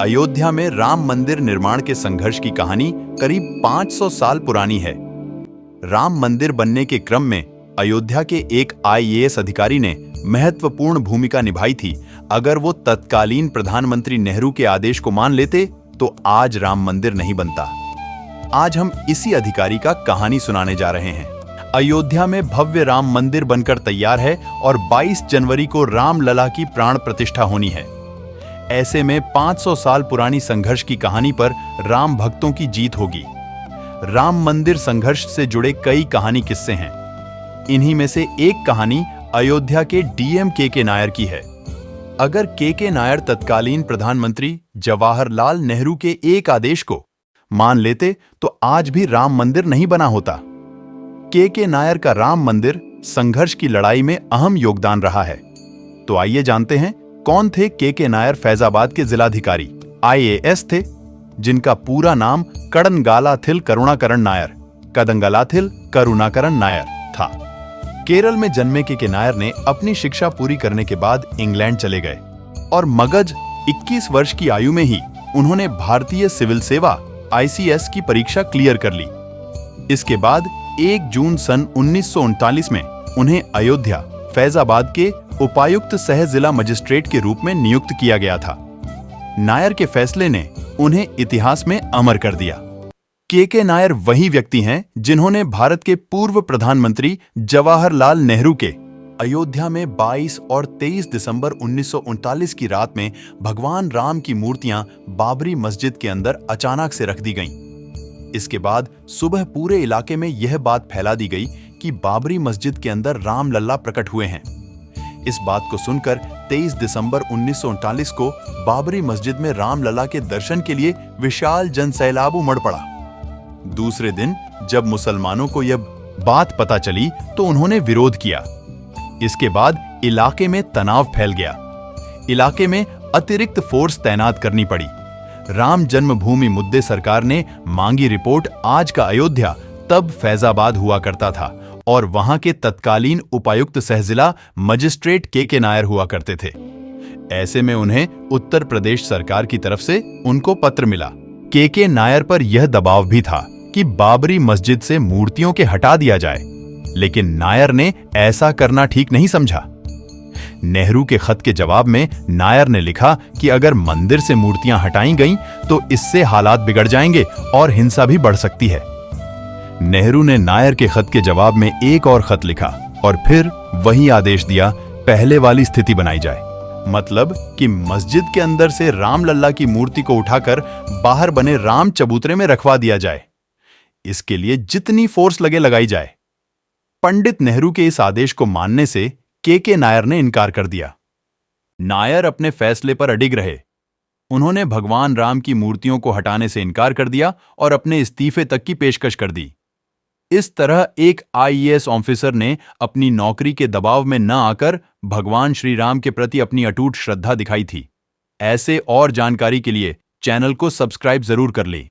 अयोध्या में राम मंदिर निर्माण के संघर्ष की कहानी करीब 500 साल पुरानी है। राम मंदिर बनने के क्रम में अयोध्या के एक आईएएस अधिकारी ने महत्वपूर्ण भूमिका निभाई थी। अगर वो तत्कालीन प्रधानमंत्री नेहरू के आदेश को मान लेते तो आज राम मंदिर नहीं बनता। आज हम इसी अधिकारी का कहानी सुनाने जा रहे हैं। अयोध्या में भव्य राम मंदिर बनकर तैयार है और 22 जनवरी को राम लला की प्राण प्रतिष्ठा होनी है। ऐसे में 500 साल पुरानी संघर्ष की कहानी पर राम भक्तों की जीत होगी। राम मंदिर संघर्ष से जुड़े कई कहानी किस्से हैं। इन्हीं में से एक कहानी अयोध्या के डीएम के नायर की है। अगर के नायर तत्कालीन प्रधानमंत्री जवाहरलाल नेहरू के एक आदेश को मान लेते तो आज भी राम मंदिर नहीं बना होता। के नायर का राम मंदिर संघर्ष की लड़ाई में अहम योगदान रहा है। तो आइए जानते हैं कौन थे के नायर। फैजाबाद के जिलाधिकारी आईएएस थे जिनका पूरा नाम कड़ंगालाथिल करुणाकरण नायर कदंगलाथिल करुणाकरण नायर था। केरल में जन्मे के नायर ने अपनी शिक्षा पूरी करने के बाद इंग्लैंड चले गए और मगज 21 वर्ष की आयु में ही उन्होंने भारतीय सिविल सेवा आईसीएस की परीक्षा क्लियर कर ली। इसके बाद 1 जून सन 1939 में उन्हें अयोध्या फैजाबाद के उपायुक्त सह जिला मजिस्ट्रेट के रूप में नियुक्त किया गया था। नायर के फैसले ने उन्हें इतिहास में अमर कर दिया। के नायर वही व्यक्ति हैं जिन्होंने भारत के पूर्व प्रधानमंत्री जवाहरलाल नेहरू के अयोध्या में 22 और 23 दिसंबर 1939 की रात में भगवान राम की मूर्तियां बाबरी मस्जिद के अंदर अचानक से रख दी गईं। इसके बाद सुबह पूरे इलाके में यह बात फैला दी गई कि बाबरी मस्जिद के अंदर राम लल्ला प्रकट हुए हैं। इस बात को सुनकर 23 दिसंबर 1939 को बाबरी मस्जिद में राम लला के दर्शन के लिए विशाल जनसैलाब उमड़ पड़ा। दूसरे दिन जब मुसलमानों को यह बात पता चली तो उन्होंने विरोध किया। इसके बाद इलाके में तनाव फैल गया। इलाके में अतिरिक्त फोर्स तैनात करनी पड़ी। राम जन्मभूमि मुद्दे सरकार ने मांगी रिपोर्ट। आज का अयोध्या तब फैजाबाद हुआ करता था और वहां के तत्कालीन उपायुक्त सहजिला मजिस्ट्रेट के नायर हुआ करते थे। ऐसे में उन्हें उत्तर प्रदेश सरकार की तरफ से उनको पत्र मिला। के नायर पर यह दबाव भी था कि बाबरी मस्जिद से मूर्तियों के हटा दिया जाए, लेकिन नायर ने ऐसा करना ठीक नहीं समझा। नेहरू के खत के जवाब में नायर ने लिखा कि अगर मंदिर से मूर्तियां हटाई गईं तो इससे हालात बिगड़ जाएंगे और हिंसा भी बढ़ सकती है। नेहरू ने नायर के खत के जवाब में एक और खत लिखा और फिर वही आदेश दिया, पहले वाली स्थिति बनाई जाए। मतलब कि मस्जिद के अंदर से राम लल्ला की मूर्ति को उठाकर बाहर बने राम चबूतरे में रखवा दिया जाए। इसके लिए जितनी फोर्स लगे लगाई जाए। पंडित नेहरू के इस आदेश को मानने से के नायर ने इनकार कर दिया। नायर अपने फैसले पर अडिग रहे। उन्होंने भगवान राम की मूर्तियों को हटाने से इनकार कर दिया और अपने इस्तीफे तक की पेशकश कर दी। इस तरह एक आईएएस ऑफिसर ने अपनी नौकरी के दबाव में न आकर भगवान श्री राम के प्रति अपनी अटूट श्रद्धा दिखाई थी। ऐसे और जानकारी के लिए चैनल को सब्सक्राइब जरूर कर लें।